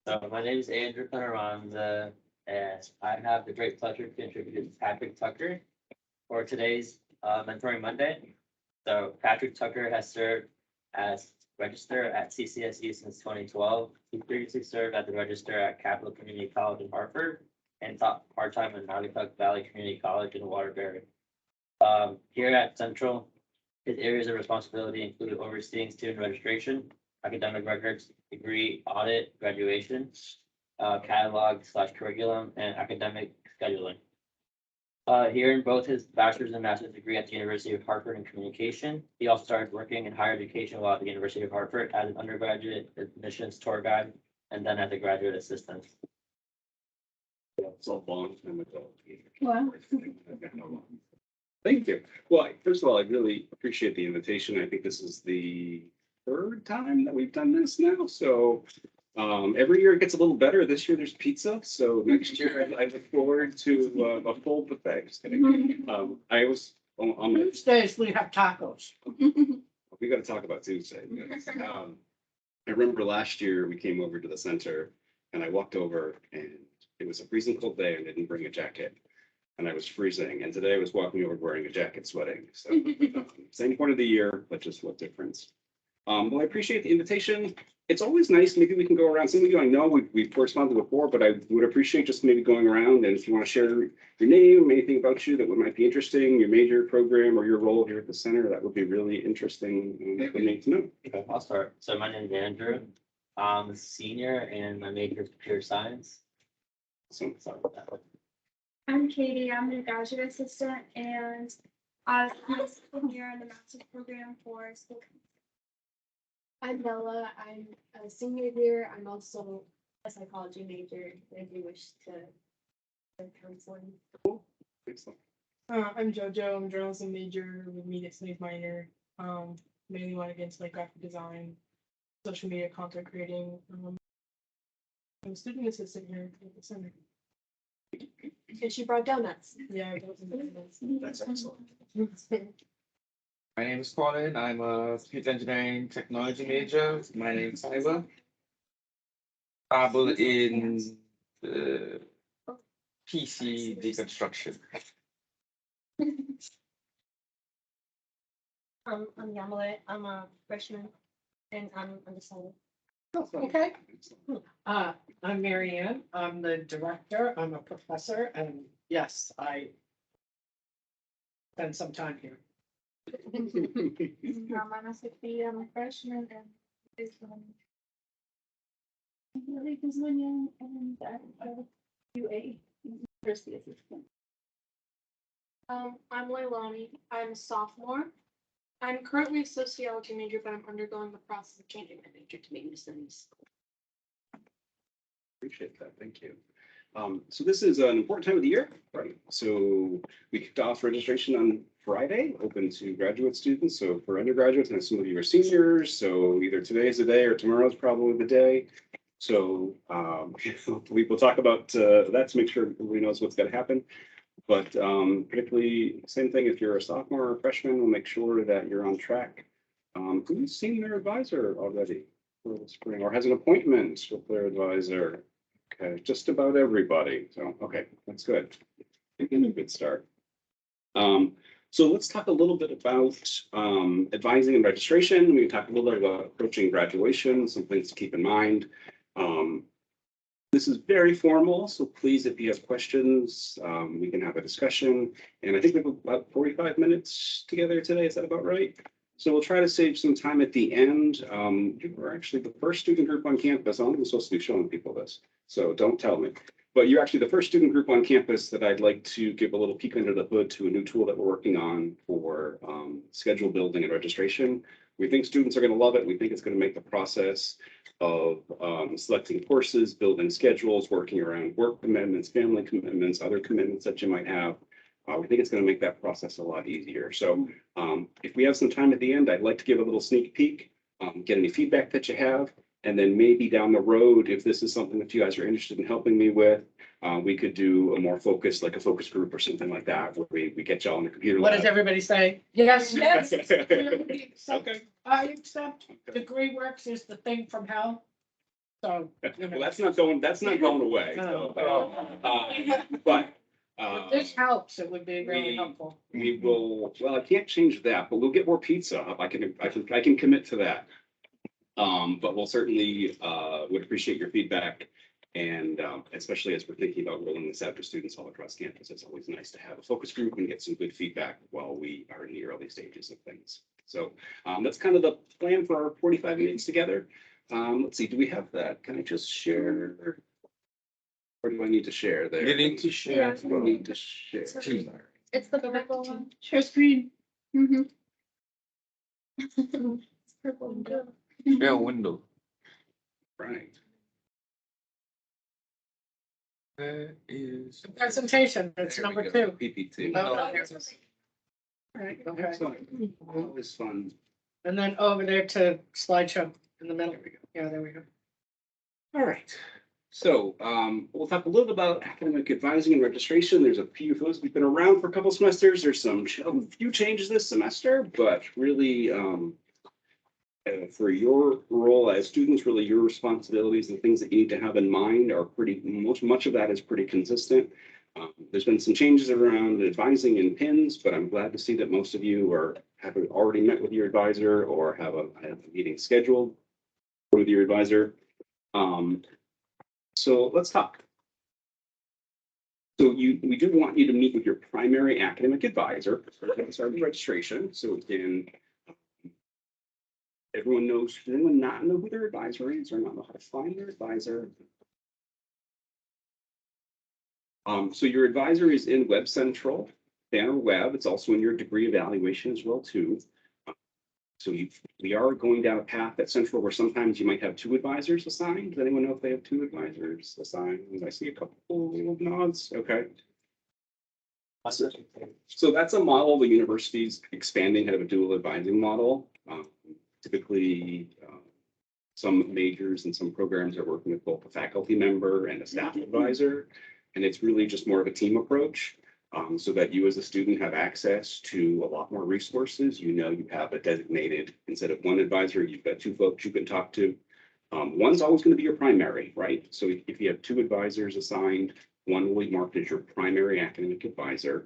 So my name is Andrew Panaranza, and I have the great pleasure to introduce Patrick Tucker for today's Mentoring Monday. So Patrick Tucker has served as Register at CCSU since 2012. He previously served as the Register at Capital Community College in Hartford and taught part-time at Naugatuck Valley Community College in Waterbury. Here at Central, his areas of responsibility included overseeing student registration, academic records, degree audit, graduation, catalog/curriculum, and academic scheduling. He earned both his bachelor's and master's degree at the University of Hartford in communication. He also started working in higher education while at the University of Hartford as an undergraduate admissions tour guide and then as a graduate assistant. It's a long time ago. Wow. Thank you. Well, first of all, I really appreciate the invitation. I think this is the third time that we've done this now. So every year it gets a little better. This year there's pizza. So next year I look forward to a full buffet. Just kidding. I was on Tuesdays, we have tacos. we got to talk about Tuesday. Because, I remember last year we came over to the center and I walked over and it was a freezing cold day and I didn't bring a jacket. And I was freezing. And today I was walking over wearing a jacket, sweating. So same point of the year, but just what difference. Well, I appreciate the invitation. It's always nice. Maybe we can go around. Some of you I know we've corresponded before, but I would appreciate just maybe going around. And if you want to share your name, anything about you that might be interesting, your major program or your role here at the center, that would be really interesting for me to know. Okay, I'll start. So my name is Andrew. I'm a senior and my major is computer science. So, I'm Katie. I'm a graduate assistant and I'm here in the master's program for school. I'm Bella. I'm a senior here. I'm also a psychology major if you wish to learn counseling. excellent. I'm JoJo. I'm journalism major with media studies minor. Mainly want to get into like graphic design, social media content creating. I'm a student assistant here at the center. And she brought donuts. Yeah, That's excellent. My name is Colin. I'm a computer engineering technology major. My name is Iva. Dabble in PC deconstruction. I'm Yamale. I'm a freshman and I'm undecided. Okay. I'm Mary Ann. I'm the director. I'm a professor, and yes, I spend some time here. I'm a Sophia. I'm a freshman and is really young and UA university assistant. I'm Leilani. I'm a sophomore. I'm currently a sociology major, but I'm undergoing the process of changing my major to media studies. Appreciate that. Thank you. So this is an important time of the year, right? So we kicked off registration on Friday, open to graduate students. So for undergraduates, and some of you are seniors, so either today is the day or tomorrow is probably the day. So we will talk about that to make sure everybody knows what's going to happen. But particularly, same thing if you're a sophomore or a freshman, we'll make sure that you're on track. Who's seen their advisor already for the spring or has an appointment with their advisor? Okay, just about everybody. So, okay, that's good. A good start. So let's talk a little bit about advising and registration. We can talk a little bit about approaching graduation, some things to keep in mind. This is very formal, so please, if you have questions, we can have a discussion. And I think we have about 45 minutes together today. Is that about right? So we'll try to save some time at the end. We're actually the first student group on campus. I'm supposed to be showing people this, so don't tell me. But you're actually the first student group on campus that I'd like to give a little peek under the hood to a new tool that we're working on for schedule building and registration. We think students are going to love it. We think it's going to make the process of selecting courses, building schedules, working around work commitments, family commitments, other commitments that you might have. We think it's going to make that process a lot easier. So if we have some time at the end, I'd like to give a little sneak peek, get any feedback that you have. And then maybe down the road, if this is something that you guys are interested in helping me with, we could do a more focused, like a focus group or something like that, where we get you all on the computer. What lab. does everybody say? Yes, yes. Okay. I accept. Degree works is the thing from hell. So, you Well, know, that's not going away, so, but. if this helps, it would be really we- helpful. We will, well, I can't change that, but we'll get more pizza. I can commit to that. But we'll certainly, would appreciate your feedback. And, especially as we're thinking about rolling this out to students all across campus, it's always nice to have a focus group and get some good feedback while we are in the early stages of things. So, that's kind of the plan for our 45 minutes together. Let's see, do we have that? Can I just share? Or do I need to share there? You need to share. I need to share. It's the purple one. Share screen. Mhm. It's purple and blue. Share window. Right. Where is? Presentation, it's There we number go, two. PPT. Oh, Oh, there's there's All right, okay. Excellent. Always fun. And then over there to slideshow in the middle. Yeah, there we go. All right. So we'll talk a little bit about academic advising and registration. There's a few of those. We've been around for a couple semesters. There's a few changes this semester, but really for your role as students, really your responsibilities and things that you need to have in mind are much of that is pretty consistent. There's been some changes around advising and PINs, but I'm glad to see that most of you have already met with your advisor or have a meeting scheduled with your advisor. So let's talk. So we do want you to meet with your primary academic advisor. Start with registration. So again, everyone knows, does anyone not know who their advisor is or not know how to find their advisor? So your advisor is in Web Central, Banner Web. It's also in your degree evaluation as well too. So we are going down a path at Central where sometimes you might have two advisors assigned. Does anyone know if they have two advisors assigned? I see a couple of nods. Okay. So that's a model the university's expanding kind of a dual advising model. Typically, some majors and some programs are working with both a faculty member and a staff advisor. And it's really just more of a team approach. So that you as a student have access to a lot more resources. You know, you have a designated, instead of one advisor, you've got two folks you can talk to. One's always going to be your primary, right? So if you have two advisors assigned, one will be marked as your primary academic advisor.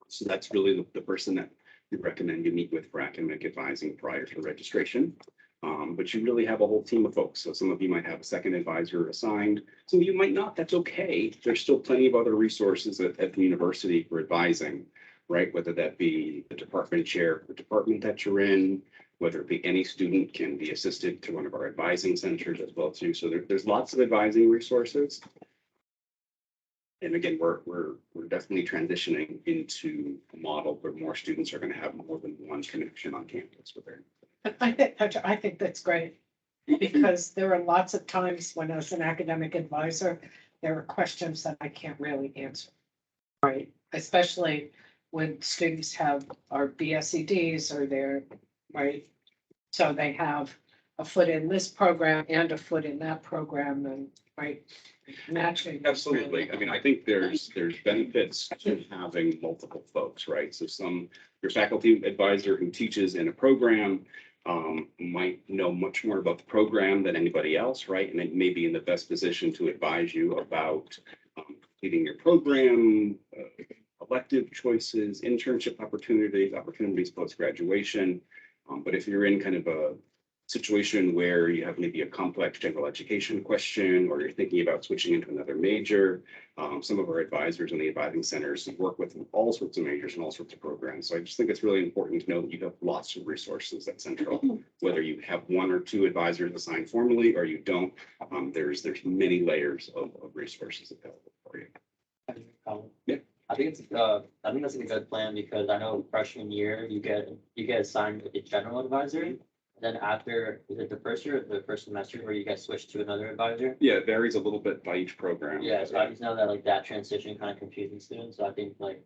So that's really the person that we recommend you meet with for academic advising prior to registration. But you really have a whole team of folks. So some of you might have a second advisor assigned. Some of you might not. That's okay. There's still plenty of other resources at the university for advising, right? Whether that be the department chair, the department that you're in, whether it be any student can be assisted to one of our advising centers as well too. So there's lots of advising resources. And again, we're definitely transitioning into a model where more students are going to have more than one connection on campus with their. I think that's great, because there are lots of times when as an academic advisor, there are questions that I can't really answer. Right, especially when students are BSEDs or they're, right? So they have a foot in this program and a foot in that program and, right, matching. Absolutely. I mean, I think there's benefits to having multiple folks, right? So your faculty advisor who teaches in a program might know much more about the program than anybody else, right? And it may be in the best position to advise you about completing your program, elective choices, internship opportunities post-graduation. But if you're in kind of a situation where you have maybe a complex general education question, or you're thinking about switching into another major, some of our advisors in the advising centers work with all sorts of majors and all sorts of programs. So I just think it's really important to know that you have lots of resources at Central, whether you have one or two advisors assigned formally or you don't. There's many layers of resources available for you. Yeah. I think that's a good plan, because I know freshman year you get assigned a general advisor. Then after, is it the first year, or the first semester where you get switched to another advisor? Yeah, it varies a little bit by each program. Yeah, so I just know that like that transition kind of confuses students, so I think like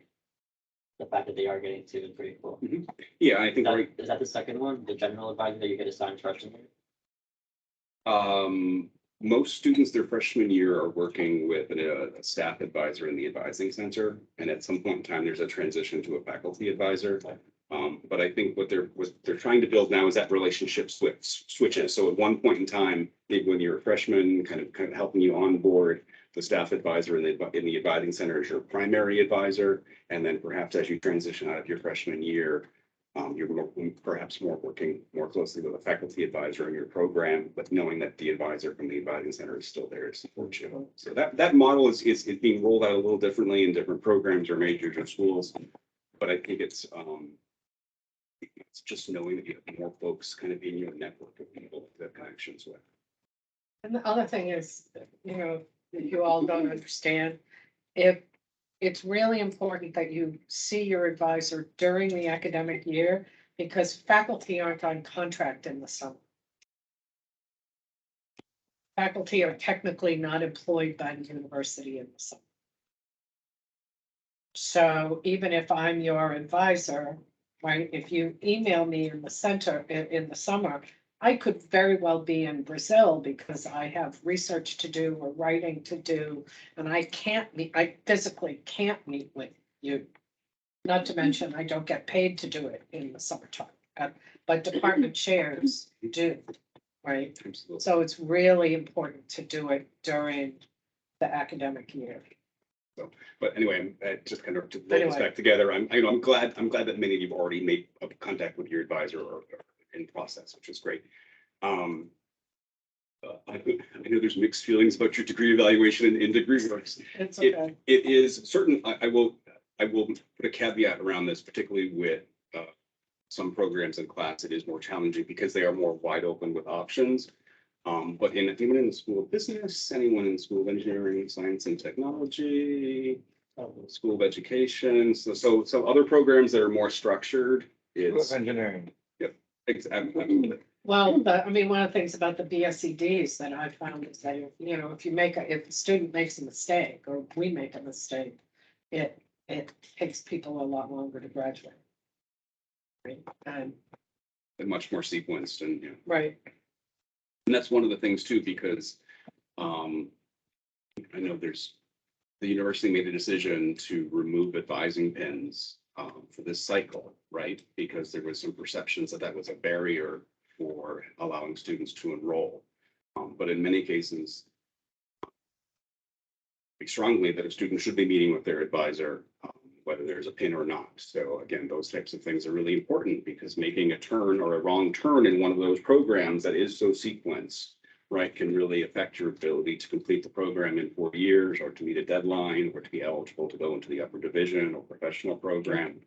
the fact that they are getting two is pretty cool. Yeah, I think right. Is that the second one, the general advisor that you get assigned freshman year? Most students their freshman year are working with a staff advisor in the advising center. And at some point in time, there's a transition to a faculty advisor. But I think what they're trying to build now is that relationship switches. So at one point in time, maybe when you're a freshman, kind of helping you onboard, the staff advisor in the advising center is your primary advisor. And then perhaps as you transition out of your freshman year, you're perhaps working more closely with a faculty advisor in your program, but knowing that the advisor from the advising center is still there to support you. So that model is being rolled out a little differently in different programs or majors or schools. But I think it's just knowing that you have more folks kind of in your network of people to have connections with. And the other thing is, you know, that you all don't understand, if it's really important that you see your advisor during the academic year, because faculty aren't on contract in the summer. Faculty are technically not employed by the university in the summer. So even if I'm your advisor, right, if you email me in the center in the summer, I could very well be in Brazil because I have research to do or writing to do, and I physically can't meet with you. Not to mention, I don't get paid to do it in the summertime, but department chairs do, right? Absolutely. So it's really important to do it during the academic year. So, but anyway, just kind of to roll this back together, I'm glad that many of you have already made contact with your advisor or in process, which is great. I know there's mixed feelings about your degree evaluation in degree works. It's okay. It is certain. I will put a caveat around this, particularly with some programs in class. It is more challenging because they are more wide open with options. But anyone in the School of Business, anyone in the School of Engineering, Science and Technology, School of Education, so other programs that are more structured. It's Engineering. Yep, exactly. Well, one of the things about the BSEDs that I found is that, you know, if a student makes a mistake or we make a mistake, it takes people a lot longer to graduate. Right, and much more sequenced and yeah. Right. And that's one of the things too, because I know the university made a decision to remove advising pins for this cycle, right? Because there was some perceptions that was a barrier for allowing students to enroll. But in many cases, we strongly that a student should be meeting with their advisor, whether there's a pin or not. So again, those types of things are really important because making a turn or a wrong turn in one of those programs that is so sequenced, right, can really affect your ability to complete the program in 4 years or to meet a deadline or to be eligible to go into the upper division or professional program.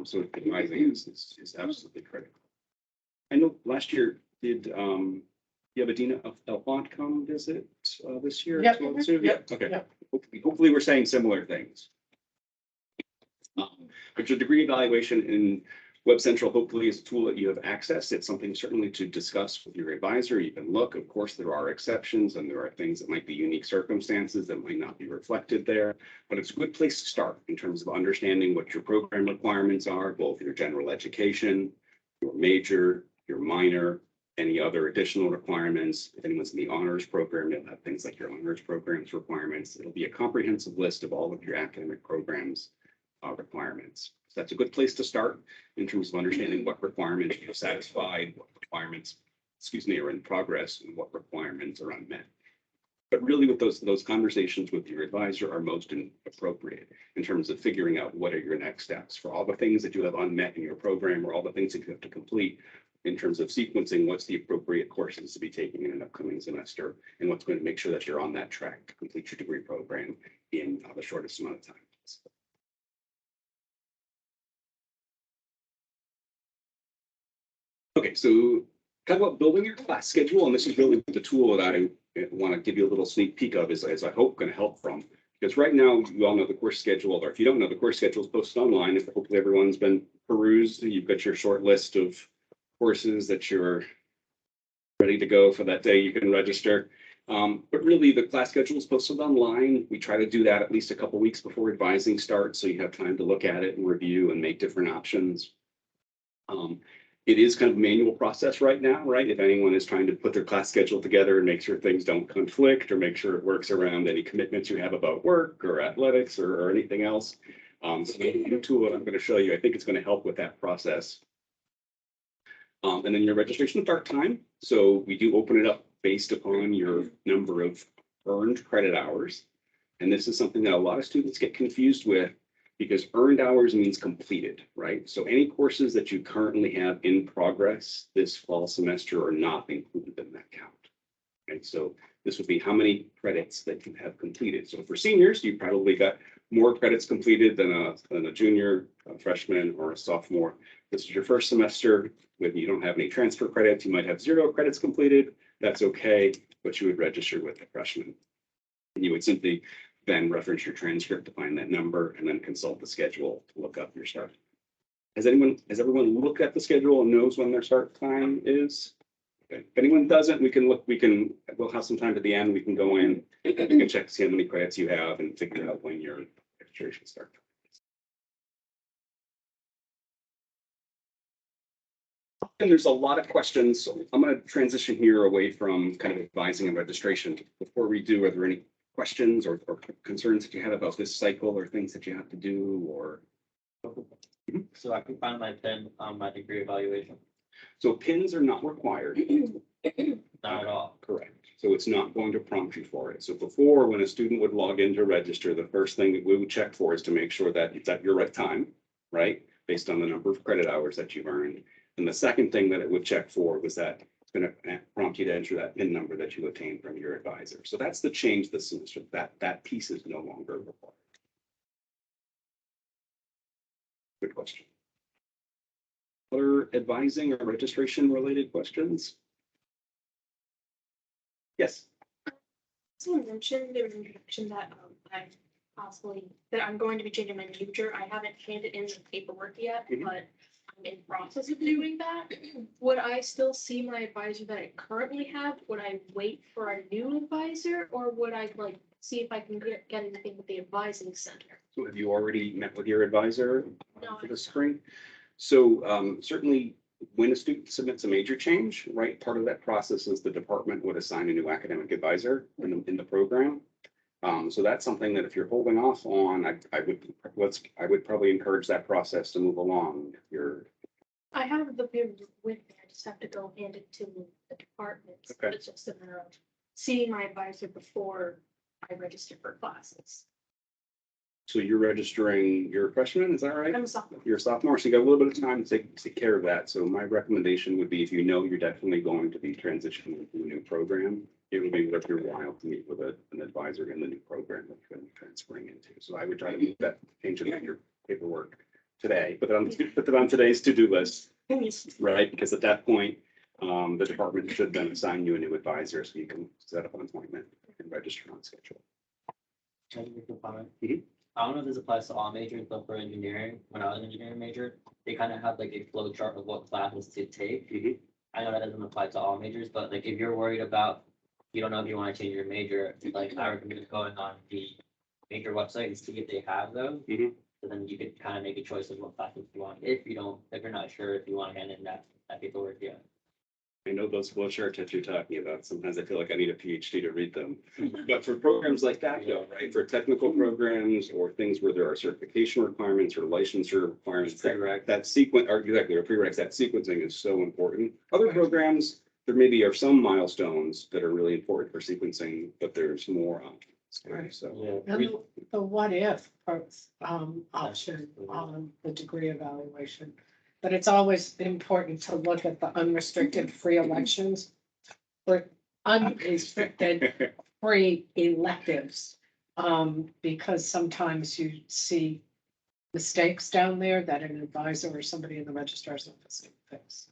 So advising is absolutely critical. I know last year did you have Adina Elfont come visit this year? Yep. As well too? Yep. Okay. Yep. Hopefully we're saying similar things. But your degree evaluation in Web Central hopefully is a tool that you have access. It's something certainly to discuss with your advisor. You can look, of course, there are exceptions and there are things that might be unique circumstances that might not be reflected there. But it's a good place to start in terms of understanding what your program requirements are, both your general education, your major, your minor, any other additional requirements. If anyone's in the honors program, you'll have things like your honors programs requirements. It'll be a comprehensive list of all of your academic programs requirements. So that's a good place to start in terms of understanding what requirements you're satisfied, what requirements, are in progress, and what requirements are unmet. But really with those conversations with your advisor are most appropriate in terms of figuring out what are your next steps for all the things that you have unmet in your program or all the things that you have to complete in terms of sequencing what's the appropriate courses to be taking in an upcoming semester and what's going to make sure that you're on that track to complete your degree program in the shortest amount of time. Okay, so talk about building your class schedule, and this is really the tool that I want to give you a little sneak peek of, as I hope going to help from. Because right now, you all know the course schedule, or if you don't know, the course schedule is posted online. If hopefully everyone's been perused, you've got your short list of courses that you're ready to go for that day. You can register. But really, the class schedule is posted online. We try to do that at least a couple weeks before advising starts, so you have time to look at it and review and make different options. It is kind of a manual process right now, right? If anyone is trying to put their class schedule together and make sure things don't conflict or make sure it works around any commitments you have about work or athletics or anything else, So the new tool that I'm going to show you, I think it's going to help with that process. And then your registration start time. So we do open it up based upon your number of earned credit hours. And this is something that a lot of students get confused with because earned hours means completed, right? So any courses that you currently have in progress this fall semester are not included in that count. And so this would be how many credits that you have completed. So for seniors, you probably got more credits completed than a junior, a freshman, or a sophomore. This is your first semester. When you don't have any transfer credits, you might have 0 credits completed. That's okay, but you would register with the freshman. And you would simply then reference your transcript to find that number and then consult the schedule to look up your start. Has everyone looked at the schedule and knows when their start time is? Okay. If anyone doesn't, we'll have some time at the end. We can go in, we can check to see how many credits you have and figure out when your registration starts. And there's a lot of questions, so I'm going to transition here away from kind of advising and registration. Before we do, are there any questions or concerns that you have about this cycle or things that you have to do or? So I can find my PIN on my degree evaluation. So pins are not required. Not at all. Correct. So it's not going to prompt you for it. So before, when a student would log in to register, the first thing that we would check for is to make sure that it's at your right time, right? Based on the number of credit hours that you've earned. And the second thing that it would check for was that it's going to prompt you to enter that PIN number that you obtained from your advisor. So that's the change this semester. That piece is no longer required. Good question. Other advising or registration related questions? Yes. Someone mentioned there was an introduction that I'm going to be changing my major. I haven't handed in the paperwork yet, Mhm. but I'm in process of doing that. Would I still see my advisor that I currently have? Would I wait for a new advisor, or would I see if I can get anything with the advising center? So have you already met with your advisor No, for the spring? So certainly when a student submits a major change, right, part of that process is the department would assign a new academic advisor in the program. So that's something that if you're holding off on, I would probably encourage that process to move along. I have the paperwork with me. I just have to go hand it to the department. So Okay. it's just a matter of seeing my advisor before I register for classes. So you're registering your freshman, is that right? I'm a sophomore. You're a sophomore, so you got a little bit of time to take care of that. So my recommendation would be if you know you're definitely going to be transitioning to a new program, it would be worth your while to meet with an advisor in the new program that you're transferring into. So I would try to move that, change it in your paperwork today, put it on today's to-do list, right? Because at that point, the department should then assign you a new advisor so you can set up an appointment and register on schedule. Can I make a comment? Mhm. I don't know if this applies to all majors, but for engineering, when I was an engineering major, they kind of have like a flow chart of what classes to take. Mhm. I know that doesn't apply to all majors, but like if you're worried about, you don't know if you want to change your major, like I recommend going on the major website and see if they have those. Mhm. So then you could kind of make a choice of what classes you want, if you're not sure if you want to hand in that paperwork yet. I know those flowcharts that you're talking about. Sometimes I feel like I need a PhD to read them. But for programs like that, though, right, for technical programs or things where there are certification requirements or licensure requirements, that sequence, or exactly, or prereqs, that sequencing is so important. Other programs, there maybe are some milestones that are really important for sequencing, but there's more on. So, And the what if option on the degree evaluation. But it's always important to look at the unrestricted free elections or unrestricted free electives. Because sometimes you see mistakes down there that an advisor or somebody in the registrar's office can fix.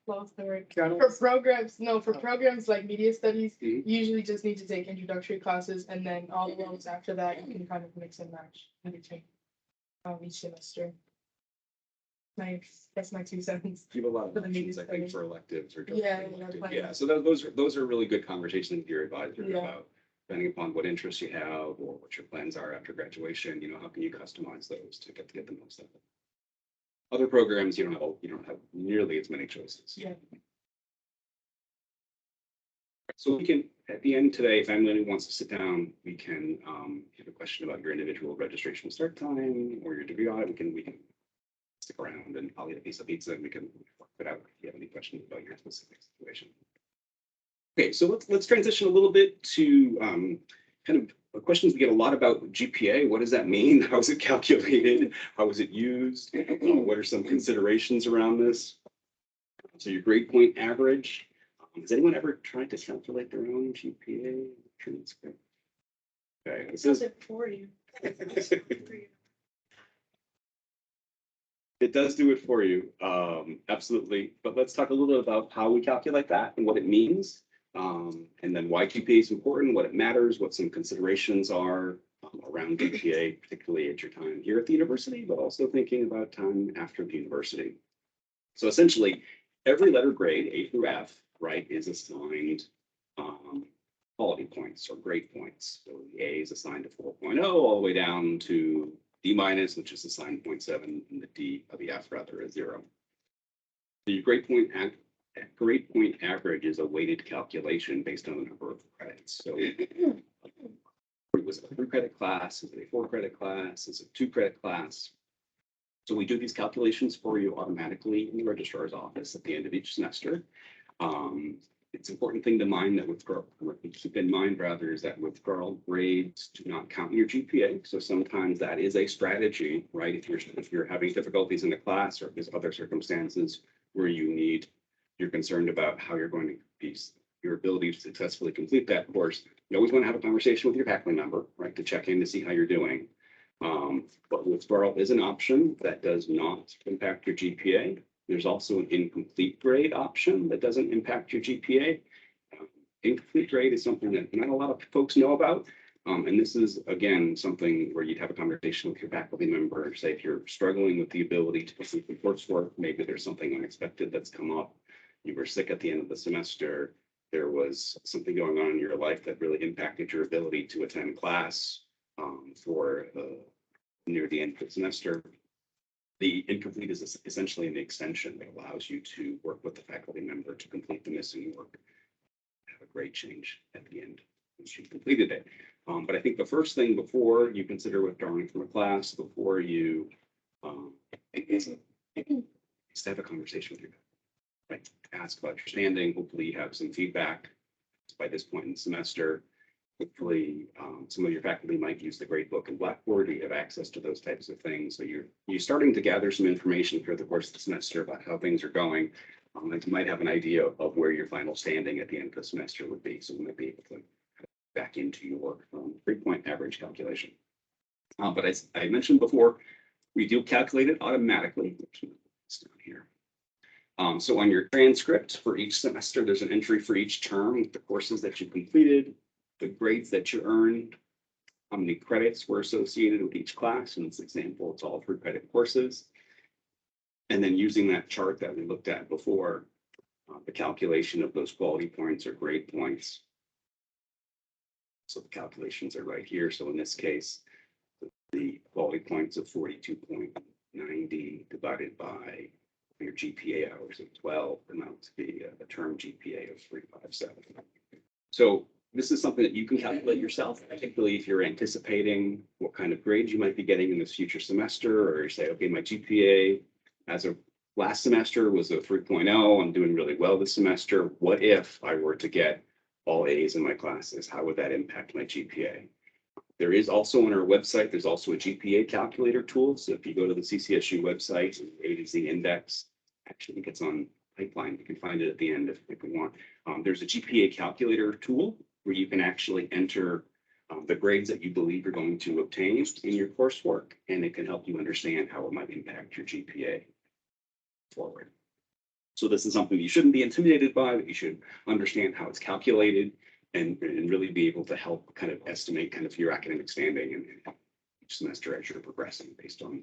Lost the word. For Journals. programs, no, for Oh. programs like media studies, Mhm. you usually just need to take introductory classes, and then all the ones after that, you can kind of mix and match in between each semester. That's my 2 cents. you have a lot of For the media options, I think, studies. for electives or. Yeah, Yeah, so those are really good conversations with your advisor Yeah. about, depending upon what interests you have or what your plans are after graduation, how can you customize those to get the most out of it? Other programs, you don't have nearly as many choices. Yeah. So we can, at the end today, if anyone wants to sit down, we can, have a question about your individual registration start time or your degree audit, we can stick around and I'll eat a piece of pizza and we can work it out if you have any questions about your specific situation. Okay, so let's transition a little bit to kind of questions we get a lot about GPA. What does that mean? How is it calculated? How is it used? What are some considerations around this? So your grade point average. Has anyone ever tried to calculate their own GPA transcript? Okay, this Does is. it for you. It does do it for you, absolutely. But let's talk a little bit about how we calculate that and what it means. And then why GPA is important, what it matters, what some considerations are around GPA, particularly at your time here at the university, but also thinking about time after the university. So essentially, every letter grade, A through F, right, is assigned quality points or grade points. So the A is assigned to 4.0 all the way down to D minus, which is assigned 0.7, and the D of the F rather is 0. The grade point average is a weighted calculation based on the number of credits. So it was a 3-credit class, is it a 4-credit class, is it a 2-credit class? So we do these calculations for you automatically in the registrar's office at the end of each semester. It's an important thing to mind that keep in mind rather is that withdrawal grades do not count in your GPA. So sometimes that is a strategy, right? If you're having difficulties in the class or if there's other circumstances where you're concerned about how you're going to be your ability to successfully complete that course, you always want to have a conversation with your faculty member, right, to check in to see how you're doing. But withdrawal is an option that does not impact your GPA. There's also an incomplete grade option that doesn't impact your GPA. Incomplete grade is something that not a lot of folks know about. And this is, again, something where you'd have a conversation with your faculty member, say if you're struggling with the ability to complete the coursework, maybe there's something unexpected that's come up. You were sick at the end of the semester. There was something going on in your life that really impacted your ability to attend class for near the end of the semester. The incomplete is essentially an extension that allows you to work with the faculty member to complete the missing work. Have a grade change at the end once you've completed it. But I think the first thing before you consider withdrawing from a class, before you is to have a conversation with your faculty, right? Ask about your standing. Hopefully you have some feedback by this point in the semester. Hopefully, some of your faculty might use the gradebook and Blackboard. You have access to those types of things. So you're starting to gather some information through the course of the semester about how things are going. And you might have an idea of where your final standing at the end of the semester would be. So we might be able to back into your grade point average calculation. But as I mentioned before, we do calculate it automatically. It's down here. So on your transcript for each semester, there's an entry for each term, the courses that you completed, the grades that you earned, how many credits were associated with each class. In this example, it's all 3-credit courses. And then using that chart that we looked at before, the calculation of those quality points or grade points. So the calculations are right here. So in this case, the quality points of 42.90 divided by your GPA hours of 12 amount to be a term GPA of 357. So this is something that you can calculate yourself, particularly if you're anticipating what kind of grades you might be getting in this future semester, or you say, okay, my GPA as of last semester was a 3.0. I'm doing really well this semester. What if I were to get all A's in my classes? How would that impact my GPA? There is also on our website, there's also a GPA calculator tool. So if you go to the CCSU website, A to Z index, actually I think it's on Pipeline. You can find it at the end if you want. There's a GPA calculator tool where you can actually enter the grades that you believe you're going to obtain in your coursework, and it can help you understand how it might impact your GPA forward. So this is something you shouldn't be intimidated by, but you should understand how it's calculated and really be able to help kind of estimate kind of your academic standing and each semester as you're progressing based on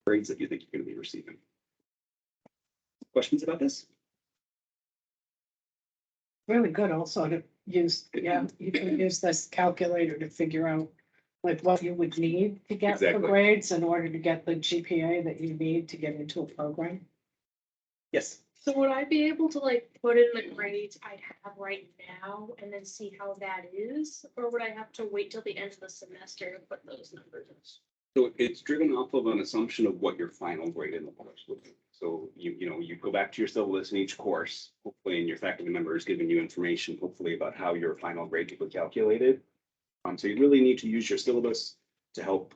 grades that you think you're going to be receiving. Questions about this? Really good also to use, you can use this calculator to figure out like what you would need to get the Exactly. grades in order to get the GPA that you need to get into a program. Yes. So would I be able to like put in the grades I'd have right now and then see how that is? Or would I have to wait till the end of the semester to put those numbers in? So it's driven off of an assumption of what your final grade in the course would be. So you go back to your syllabus in each course, hopefully, and your faculty member is giving you information, hopefully, about how your final grade will be calculated. So you really need to use your syllabus to help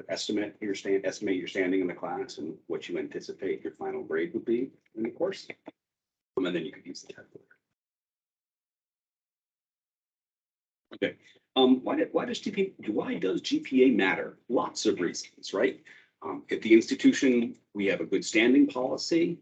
estimate your standing in the class and what you anticipate your final grade would be in the course. And then you could use the calculator. Okay. Why does GPA matter? Lots of reasons, right? At the institution, we have a good standing policy,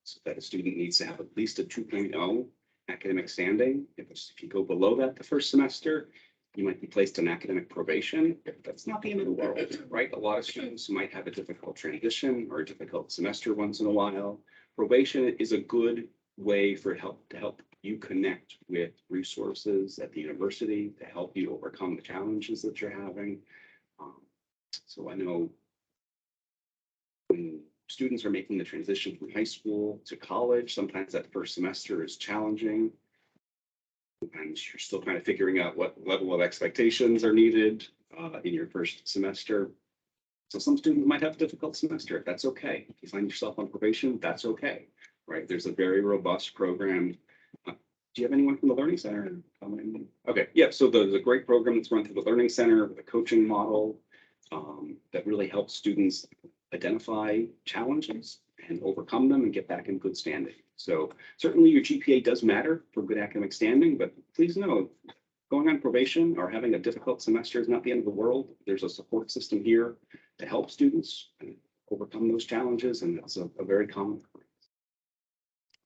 so that a student needs to have at least a 2.0 academic standing. If you go below that the first semester, you might be placed on academic probation. That's not the end of the world, right? A lot of students might have a difficult transition or a difficult semester once in a while. Probation is a good way to help you connect with resources at the university to help you overcome the challenges that you're having. So I know when students are making the transition from high school to college, sometimes that first semester is challenging. Sometimes you're still kind of figuring out what level of expectations are needed in your first semester. So some students might have a difficult semester. That's okay. If you find yourself on probation, that's okay, right? There's a very robust program. Do you have anyone from the Learning Center? Okay, yeah, so there's a great program that's run through the Learning Center with a coaching model that really helps students identify challenges and overcome them and get back in good standing. So certainly your GPA does matter for good academic standing, but please know, going on probation or having a difficult semester is not the end of the world. There's a support system here to help students overcome those challenges, and it's a very common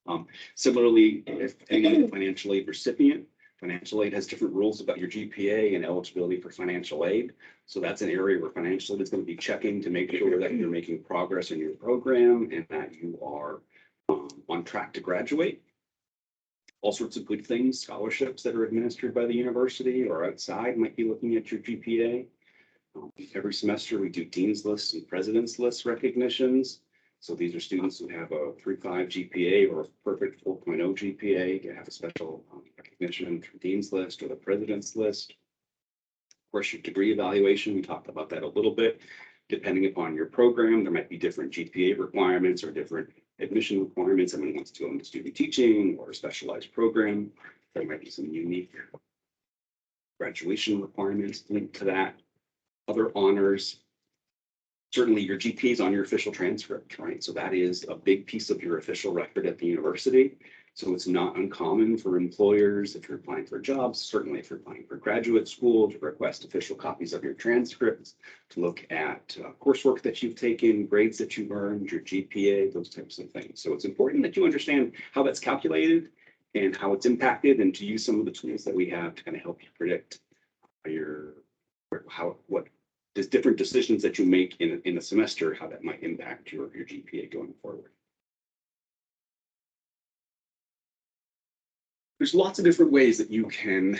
occurrence. Similarly, if anyone is a financial aid recipient, financial aid has different rules about your GPA and eligibility for financial aid. So that's an area where financial aid is going to be checking to make sure that you're making progress in your program and that you are on track to graduate. All sorts of good things, scholarships that are administered by the university or outside might be looking at your GPA. Every semester we do Dean's Lists and President's List recognitions. So these are students who have a 3.5 GPA or a perfect 4.0 GPA to have a special recognition through Dean's List or the President's List. Of course, your degree evaluation, we talked about that a little bit. Depending upon your program, there might be different GPA requirements or different admission requirements. Someone wants to go into student teaching or a specialized program. There might be some unique graduation requirements linked to that. Other honors. Certainly your GPA is on your official transcript, right? So that is a big piece of your official record at the university. So it's not uncommon for employers, if you're applying for jobs, certainly if you're applying for graduate school, to request official copies of your transcripts, to look at coursework that you've taken, grades that you've earned, your GPA, those types of things. So it's important that you understand how that's calculated and how it's impacted, and to use some of the tools that we have to kind of help you predict what there's different decisions that you make in a semester, how that might impact your GPA going forward. There's lots of different ways that you can,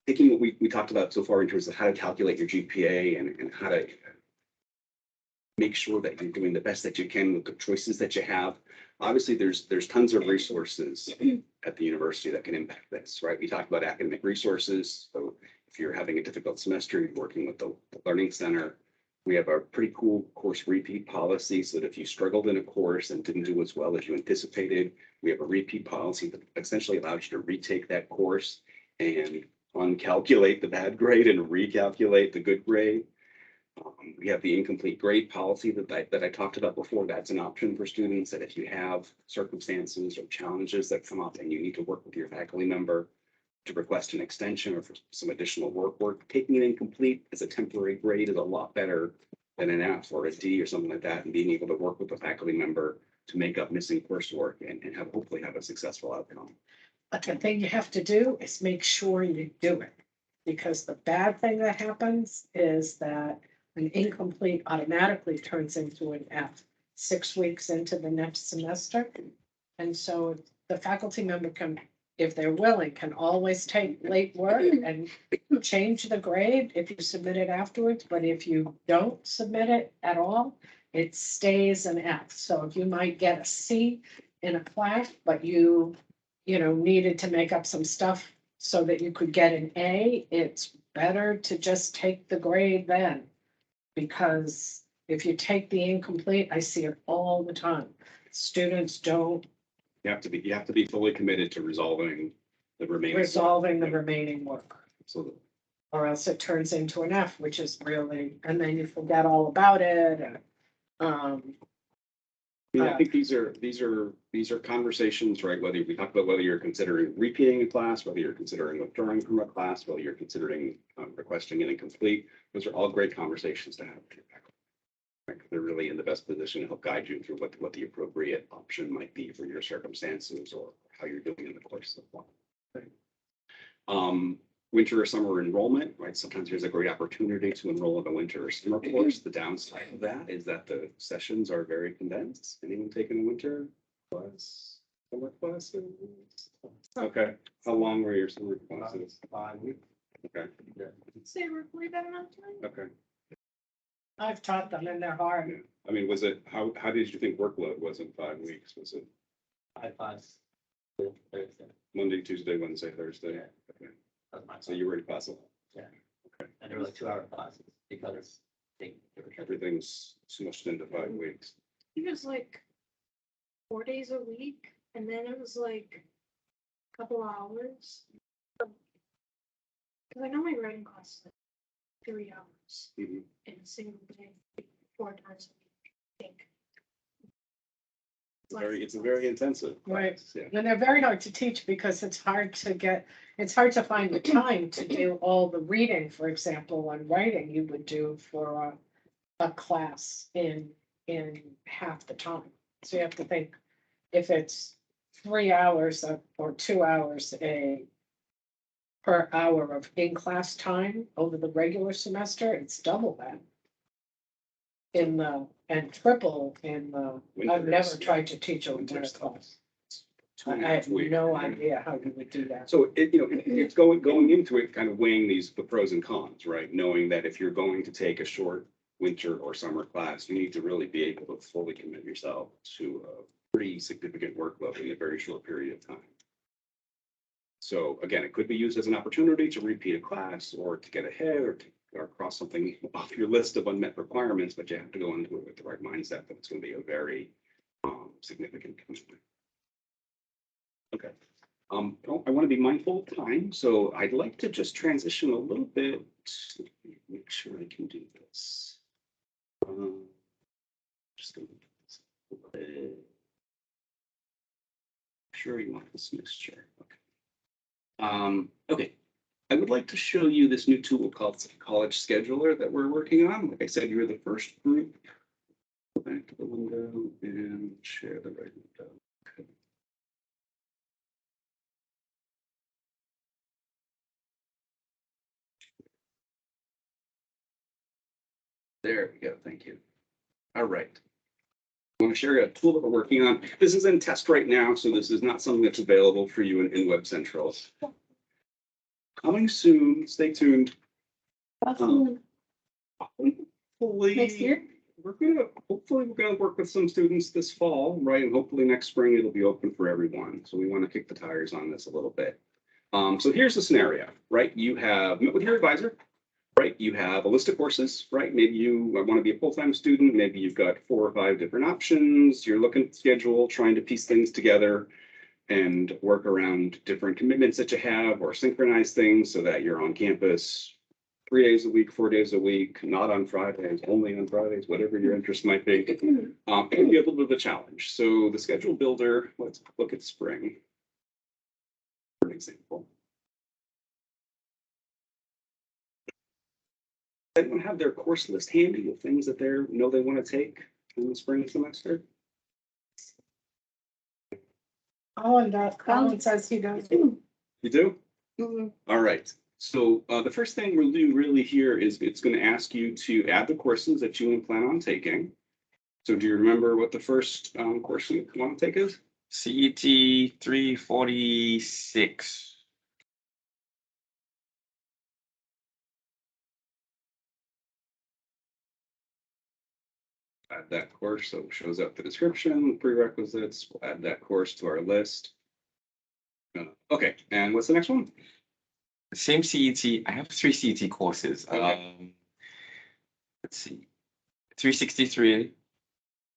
taking what we talked about so far in terms of how to calculate your GPA and how to make sure that you're doing the best that you can with the choices that you have. Obviously, there's tons of resources at the university that can impact this, right? We talked about academic resources. So if you're having a difficult semester, you're working with the Learning Center. We have a pretty cool course repeat policy, so that if you struggled in a course and didn't do as well as you anticipated, we have a repeat policy that essentially allows you to retake that course and uncalculate the bad grade and recalculate the good grade. We have the incomplete grade policy that I talked about before. That's an option for students, that if you have circumstances or challenges that come up and you need to work with your faculty member to request an extension or for some additional work, taking an incomplete as a temporary grade is a lot better than an F or a D or something like that, and being able to work with a faculty member to make up missing coursework and hopefully have a successful outcome. But the thing you have to do is make sure you do it, because the bad thing that happens is that an incomplete automatically turns into an F 6 weeks into the next semester. And so the faculty member can, if they're willing, can always take late work and change the grade if you submit it afterwards. But if you don't submit it at all, it stays an F. So if you might get a C in a class, but you know, needed to make up some stuff so that you could get an A, it's better to just take the grade then. Because if you take the incomplete, I see it all the time. Students don't You have to be fully committed to resolving the remaining. resolving the remaining work. Absolutely. Or else it turns into an F, which is really, and then you forget all about it. And, Yeah, I think these are conversations, right? Whether we talk about whether you're considering repeating a class, whether you're considering withdrawing from a class, whether you're considering requesting an incomplete, those are all great conversations to have with your faculty. Right? They're really in the best position to help guide you through what the appropriate option might be for your circumstances or how you're doing in the course of one. Right? Winter or summer enrollment, right? Sometimes there's a great opportunity to enroll in a winter or summer course. The downside of that is that the sessions are very condensed. Anyone taking a winter class, summer classes? Okay, how long were your summer classes? 5 weeks. Okay, Say roughly that amount of time? okay. I've taught them and they're hard. Yeah. I mean, was it, how did you think workload was in 5 weeks? Was it 5 class. Thursday. Monday, Tuesday, Wednesday, Thursday? Yeah. Okay. That's my So you were in class a lot. And they were like 2-hour classes because they were Everything's smushed into 5 weeks. It was like 4 days a week, and then it was like a couple hours. Cause I know my writing class is like 3 hours Mhm. in a single day, 4 times a week, I think. It's a very intensive. Right. class, Yeah. And they're very hard to teach because it's hard to find the time to do all the reading, for example, and writing you would do for a class in half the time. So you have to think, if it's 3 hours or 2 hours per hour of in-class time over the regular semester, it's double that. And triple in the, I've Winter never is- tried to teach a winter winter's tough. class. Two I and a have half weeks. no idea how you would do that. So it's going into it, kind of weighing the pros and cons, right? Knowing that if you're going to take a short winter or summer class, you need to really be able to fully commit yourself to a pretty significant workload in a very short period of time. So again, it could be used as an opportunity to repeat a class or to get ahead or cross something off your list of unmet requirements, but you have to go into it with the right mindset that it's going to be a very significant commitment. Okay. I want to be mindful of time, so I'd like to just transition a little bit. Make sure I can do this. Just going to do this a little bit. Sure you want this mixture. Okay. Okay. I would like to show you this new tool called College Scheduler that we're working on. Like I said, you're the first group. Go back to the window and share the right window. Okay. There we go. Thank you. All right. I want to share a tool that we're working on. This is in test right now, so this is not something that's available for you in Web Central. Coming soon. Stay tuned. Hopefully, Next year? Hopefully we're gonna work with some students this fall, right? And hopefully next spring it'll be open for everyone. So we want to kick the tires on this a little bit. So here's the scenario, right? You have met with your advisor, right? You have a list of courses, right? Maybe you want to be a full-time student. Maybe you've got 4 or 5 different options. You're looking at the schedule, trying to piece things together and work around different commitments that you have or synchronize things so that you're on campus 3 days a week, 4 days a week, not on Fridays, only on Fridays, whatever your interest might be. It can be a little bit of a challenge. So the schedule builder, let's look at spring. For example. Anyone have their course list handy of things that they know they want to take in the spring semester? Colin says he does. You do? Mhm. All right. So the first thing we'll do really here is it's going to ask you to add the courses that you plan on taking. So do you remember what the first course you want to take is? CET 346. Add that course, so it shows up the description, prerequisites, we'll add that course to our list. Okay, and what's the next one? Same CET. I have 3 CET courses. Okay. Let's see. 363.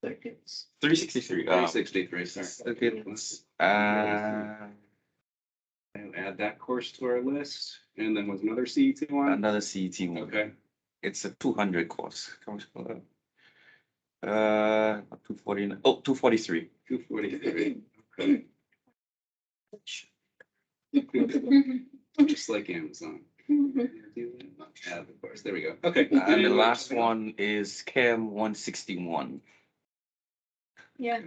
Circuits. 363. 363, sorry. Circuits. And add that course to our list, and then was another CET one? Another CET one. Okay, It's a 200 course. 240. Oh, 243. 243, okay. Just like Amazon. Add the course, there we go, okay. And the last one is Chem 161. Yeah,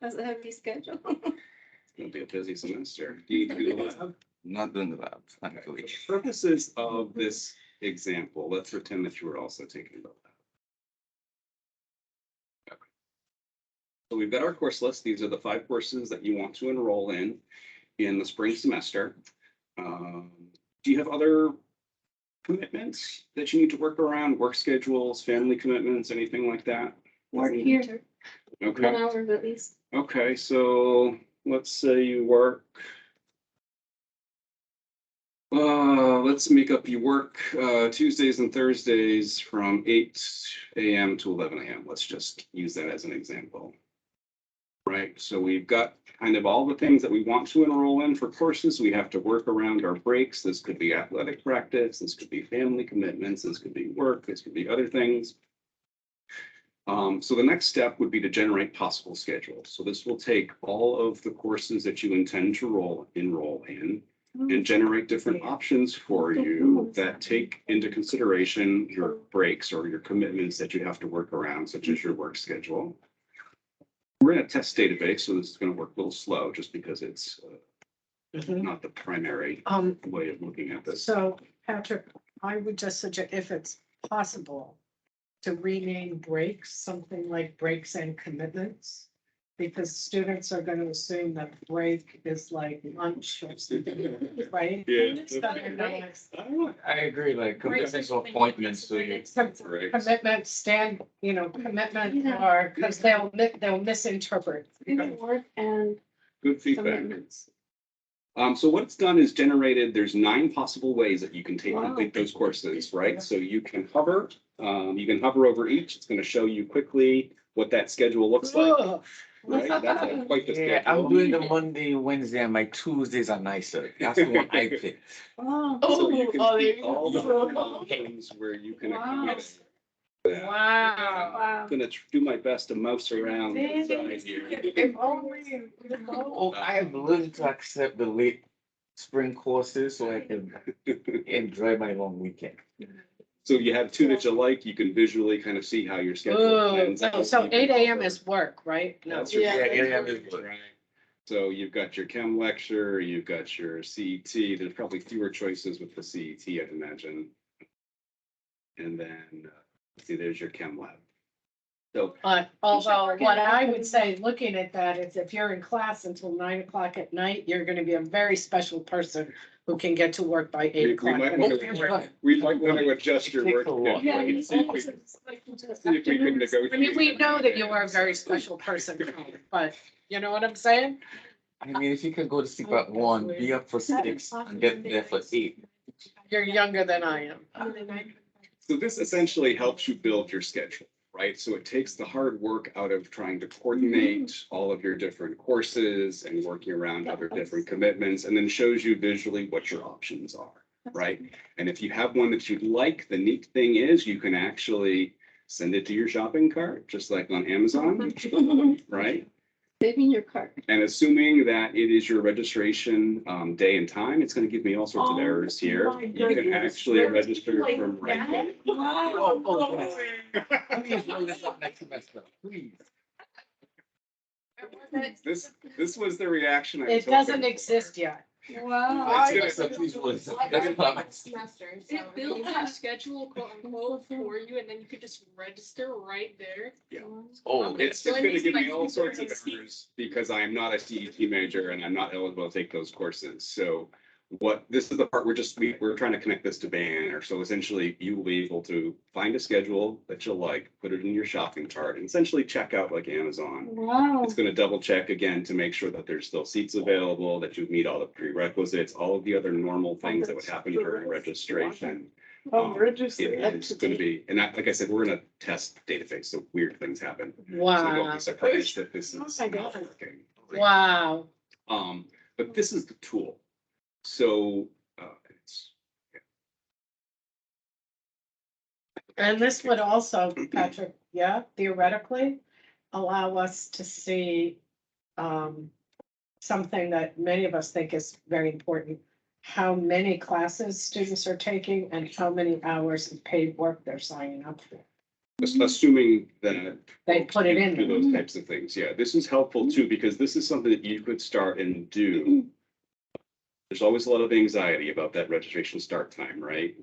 that's a heavy schedule. It's gonna be a busy semester. Do you do the lab? Not doing the lab, Okay, thankfully. for the purposes of this example, let's pretend that you were also taking the lab. Okay. So we've got our course list. These are the 5 courses that you want to enroll in the spring semester. Do you have other commitments that you need to work around, work schedules, family commitments, anything like that? Work here, 1 Okay, hour at least. okay, so let's say you work. Let's make up you work Tuesdays and Thursdays from 8 a.m. to 11 a.m. Let's just use that as an example. Right, so we've got kind of all the things that we want to enroll in for courses. We have to work around our breaks. This could be athletic practice, this could be family commitments, this could be work, this could be other things. So the next step would be to generate possible schedules. So this will take all of the courses that you intend to enroll in and generate different options for you that take into consideration your breaks or your commitments that you have to work around, such as your work schedule. We're in a test database, so this is going to work a little slow just because it's not the primary way of looking at this. So Patrick, I would just suggest if it's possible to rename breaks, something like breaks and commitments. Because students are gonna assume that break is like lunch or something, right? Yeah. I agree, like commitments or appointments, so you. Commitment stand, commitment or, because they'll misinterpret. Work and Good feedback. commitments. So what it's done is generated, there's 9 possible ways that you can Wow. complete those courses, right? So you can hover over each. It's going to show you quickly what that schedule looks like, Ugh. right? That's quite the Yeah, schedule. I'm doing the Monday, Wednesday, and my Tuesdays are nicer. That's the one I picked. So you can there see you all the go. different options where you can Wow. accommodate. Wow. I'm gonna do my best to mouse around the side here. If only, Oh, I have learned to accept the late spring courses so I can enjoy my long weekend. So you have 2 that you like, you can visually kind of see how your schedule Oh, plans out. so You can 8 a.m. offer- is work, right? No. That's your- Yeah, yeah, that's yeah. Right. So you've got your chem lecture, you've got your CET, there's probably fewer choices with the CET, I'd imagine. And then, see, there's your chem lab. So, But although what I would say, looking at that, is if you're in class until 9 o'clock at night, you're gonna be a very special person who can get to work by 8 we o'clock. might want to adjust your work. schedule. Yeah, and see if we- see if we can negotiate. I mean, we know that you are a very special person, but you know what I'm saying? I mean, if you can go to sleep at 1, be up for 6, and get there for 8. You're younger than I am. So this essentially helps you build your schedule, right? So it takes the hard work out of trying to coordinate all of your different courses and working around other different commitments, and then shows you visually what your options are, right? And if you have one that you'd like, the neat thing is you can actually send it to your shopping cart, just like on Amazon, right? Save me your cart. And assuming that it is your registration day and time, it's going to give me all sorts of errors here. my You can goodness. actually register from right there. Wow. Please roll this up next semester, please. This was the reaction. I was It doesn't hoping for. exist yet. Wow. It's So gonna- please roll this up. It builds a schedule quote unquote for you and then you could just register right there. Yeah. Oh, It's just going to give me all sorts of errors because I am not a CET major and I'm not eligible to take those courses. So this is the part we're trying to connect this to Banner. So essentially you will be able to find a schedule that you'll like, put it in your shopping cart and essentially check out like Amazon. Wow. It's going to double check again to make sure that there's still seats available, that you meet all the prerequisites, all of the other normal things that would happen during registration. It is going to be, and like I said, we're in a test database, so weird things happen. So don't Wow, be surprised that this Oh is my not God. working. wow. But this is the tool. So it's And this would also, Patrick, yeah, theoretically, allow us to see something that many of us think is very important. How many classes students are taking and how many hours of paid work they're signing up for. assuming that They put it in do there. those types of things. Yeah, this is helpful too, because this is something that you could start and do. There's always a lot of anxiety about that registration start time, right?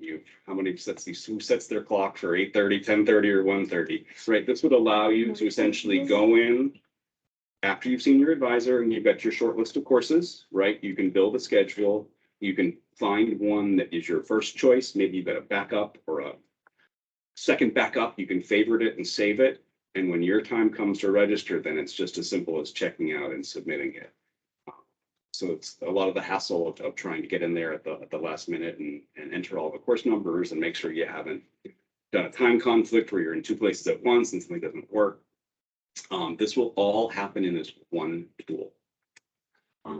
How many who sets their clock for 8:30, 10:30, or 1:30, right? This would allow you to essentially go in after you've seen your advisor and you've got your short list of courses, right? You can build a schedule. You can find one that is your first choice. Maybe you've got a backup or a second backup. You can favorite it and save it. And when your time comes to register, then it's just as simple as checking out and submitting it. So it's a lot of the hassle of trying to get in there at the last minute and enter all the course numbers and make sure you haven't done a time conflict where you're in two places at once and something doesn't work. This will all happen in this one tool.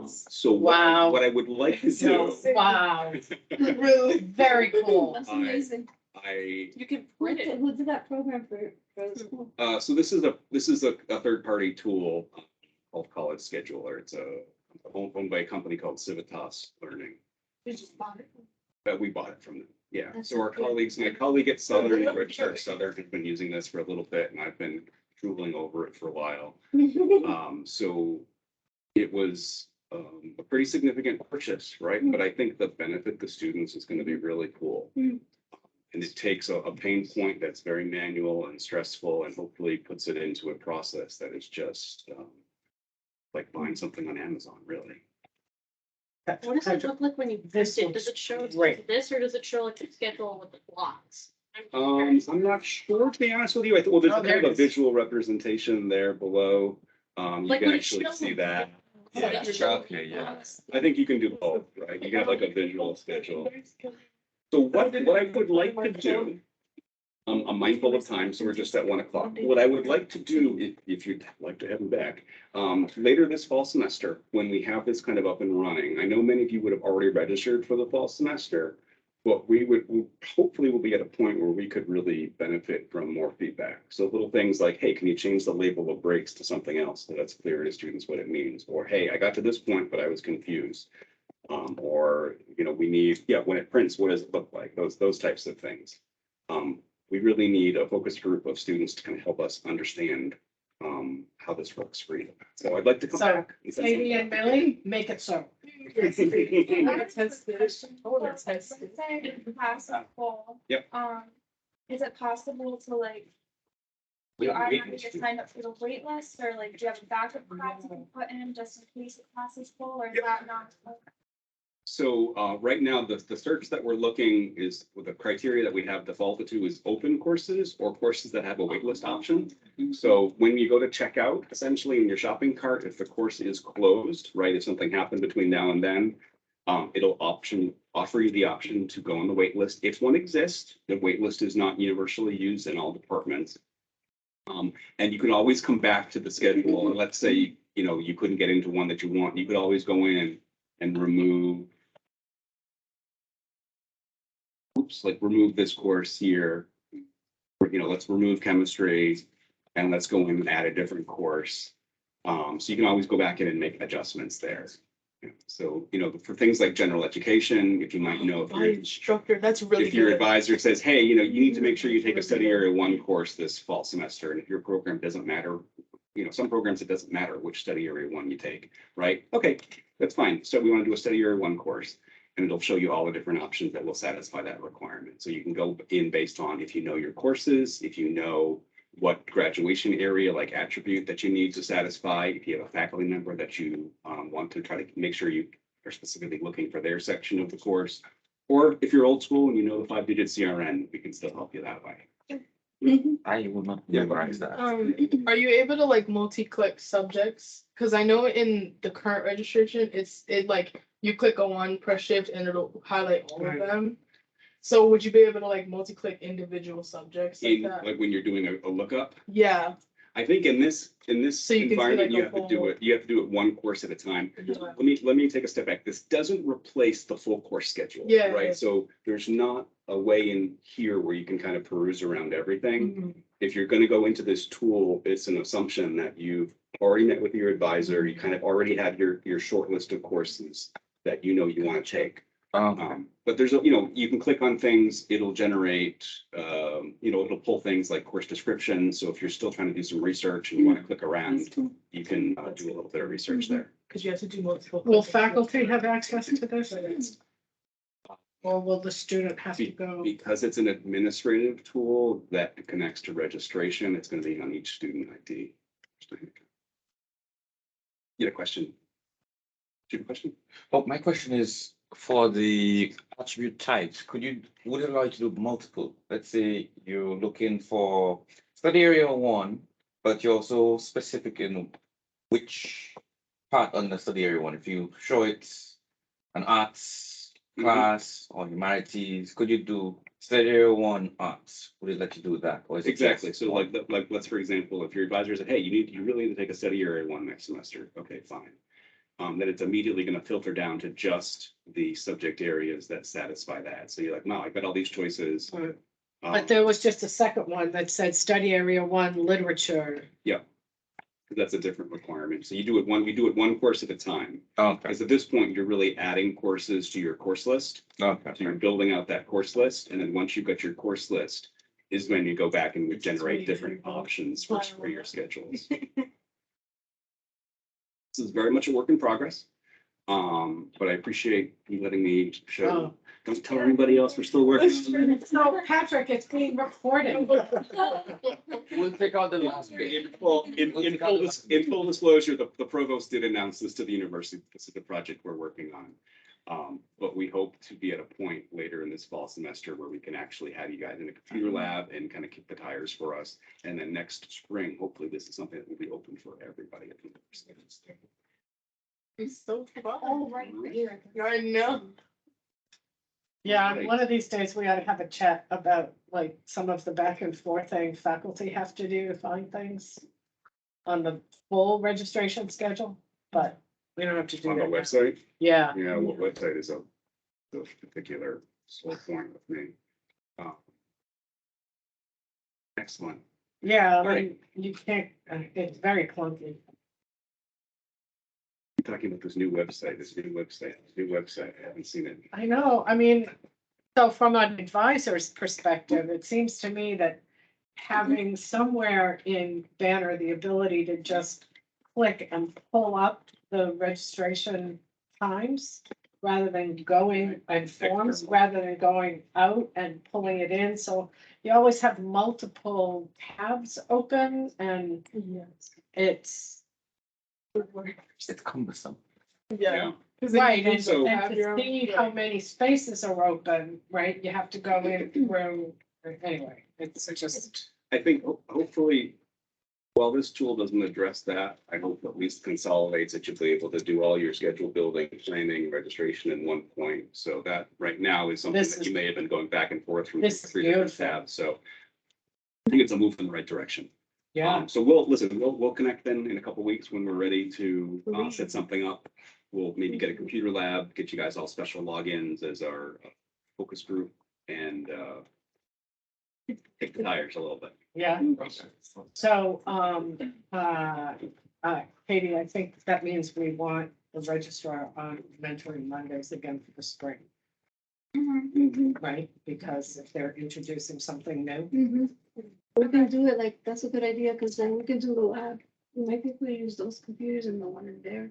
So Wow. what I would like to do, Wow, really, very cool. That's amazing. You can print it. Who did that program for the school? so this is a third-party tool called College Scheduler. It's owned by a company called Civitas Learning. You just bought it. But we bought it from them. Yeah. That's So our cool. colleagues, my colleague at Southern, Registrar at Southern, has been using this for a little bit, and I've been drooling over it for a while. So it was a pretty significant purchase, right? But I think the benefit to students is going to be really cool. And it takes a pain point that's very manual and stressful and hopefully puts it into a process that is just like buying something on Amazon, really. What does it look like when you This print it? Does looks it show great. this or does it show like the schedule with the blocks? I'm not sure, to be honest with you. Well, there's Oh, there kind of it a is. visual representation there below. You Like can when it actually shows see that. Yeah. Yeah. Okay, yeah. I think you can do both, right? You have like a visual schedule. So what I would like to do, I'm mindful of time, so we're just at 1 o'clock. What I would like to do, if you'd like to have me back, later this fall semester, when we have this kind of up and running, I know many of you would have already registered for the fall semester, but we hopefully will be at a point where we could really benefit from more feedback. So little things like, hey, can you change the label of breaks to something else so that's clear to students what it means? Or, hey, I got to this point, but I was confused. Or, we need, when it prints, what does it look like? Those types of things. We really need a focus group of students to kind of help us understand how this works for you. So I'd like to come So, back. Katie and Millie, make it so. Let's test this. Oh, let's So, test let's it. say if you pass a fall. Yep. Is it possible to like, do I have to get signed up for the wait list or like, do you have a backup class you can put in just in case the class is full or is Yep. that not? So right now, the search that we're looking is with the criteria that we have defaulted to is open courses or courses that have a waitlist option. So when you go to checkout, essentially in your shopping cart, if the course is closed, right, if something happened between now and then, it'll offer you the option to go on the waitlist. If one exists, the waitlist is not universally used in all departments. And you can always come back to the schedule. And let's say, you couldn't get into one that you want, you could always go in and remove this course here. Let's remove chemistry and let's go in and add a different course. So you can always go back in and make adjustments there. So, for things like general education, if you might know, My instructor, that's really if your good. advisor says, hey, you need to make sure you take a study area 1 course this fall semester. And if your program doesn't matter, some programs, it doesn't matter which study area 1 you take, right? Okay, that's fine. So we want to do a study area 1 course. And it'll show you all the different options that will satisfy that requirement. So you can go in based on if you know your courses, if you know what graduation area, like attribute that you need to satisfy, if you have a faculty member that you want to try to make sure you are specifically looking for their section of the course. Or if you're old school and you know the 5-digit CRN, we can still help you that way. I will not memorize that. Are you able to like multi-click subjects? Cause I know in the current registration, it like, you click on one, press shift and it'll highlight all of Right. them. So would you be able to like multi-click individual subjects like In, that? like when you're doing a lookup, Yeah. I think in this So you can see, environment, like, you a have to whole- you have to do it one course at a time. Yeah. Let me take a step back. This doesn't replace the full course schedule. Yeah, Right, yeah. so there's not a way in here where you can kind of peruse around everything. Mhm. If you're gonna go into this tool, it's an assumption that you've already met with your advisor, you kind of already have your short list of courses that you know you want to take. But there's a, you can click on things, it'll generate, it'll pull things like course description. So if you're still trying to do some research and you want to click around, you can do a little bit of research there. Cause you have to do multiple. Will clicks. faculty have access to this? Or will the student have to go? Because it's an administrative tool that connects to registration, it's going to be on each student ID. You had a question? Do you have a question? Oh, my question is for the attribute types, would it allow you to do multiple? Let's say you're looking for study area 1, but you're also specific in which part on the study area 1. If you show it an arts class or humanities, could you do study area 1 arts? Would it let you do that? Or is it Exactly. just So like let's, for example, if your advisor said, hey, you really need to take a study area 1 next semester. Okay, fine. Then it's immediately going to filter down to just the subject areas that satisfy that. So you're like, wow, I've got all these choices. But there was just a second one that said study area 1 literature. That's a different requirement. So you do it one course at a time. Okay, Because at this point, you're really adding courses to your course list. okay. So you're building out that course list. And then once you've got your course list, is when you go back and would generate different options for your schedules. This is very much a work in progress. But I appreciate you letting me show. Oh. Don't tell anybody else we're still working on it. So Patrick, it's being recorded. We'll take out the last bit. In full disclosure, the provost did announce this to the university. This is the project we're working on. But we hope to be at a point later in this fall semester where we can actually have you guys in a computer lab and kind of kick the tires for us. And then next spring, hopefully this is something that will be open for everybody at the university. It's so fun. Oh, right here. I know. Yeah, Right. one of these days we ought to have a chat about like some of the back and forth thing faculty have to do to find things on the full registration schedule, but we don't have to do On the that. now. website, Yeah, yeah, what website is a particular sore point with me. Excellent. yeah, I Right. mean, you can't, it's very clunky. You're talking about this new website, I haven't seen it. I know, I mean, so from an advisor's perspective, it seems to me that having somewhere in Banner the ability to just click and pull up the registration times rather than going and forms, rather than going out and pulling it in. So you always have multiple tabs open and it's It's cumbersome. Yeah. right. And So- and to see how many spaces are open, right, you have to go in through, anyway, it's just. I think hopefully, while this tool doesn't address that, I hope at least consolidates it. You'll be able to do all your schedule building, planning, registration in one point. So that right now is something This that is- you may have been going back and forth from This is three different beautiful. tabs. So I think it's a move in the right direction. Yeah, So we'll connect then in a couple weeks when we're ready to set something up. We'll maybe get a computer lab, get you guys all special logins as our focus group and kick the tires a little bit. yeah. So, Katie, I think that means we want the registrar on mentoring Mondays again for the spring, right? Because if they're introducing something new. We can do it like, that's a good idea, because then we can do the lab. Maybe we use those computers and the one in there.